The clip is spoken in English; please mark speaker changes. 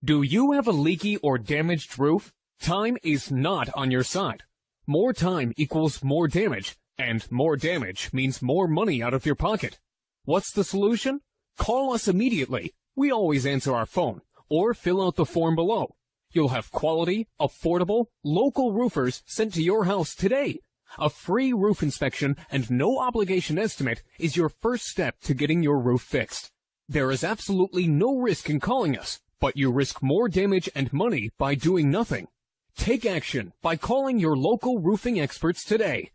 Speaker 1: Do you have a leaky or damaged roof? Time is not on your side. More time equals more damage, and more damage means more money out of your pocket. What's the solution? Call us immediately. We always answer our phone, or fill out the form below. You'll have quality, affordable, local roofers sent to your house today. A free roof inspection and no obligation estimate is your first step to getting your roof fixed. There is absolutely no risk in calling us, but you risk more damage and money by doing nothing. Take action by calling your local roofing experts today.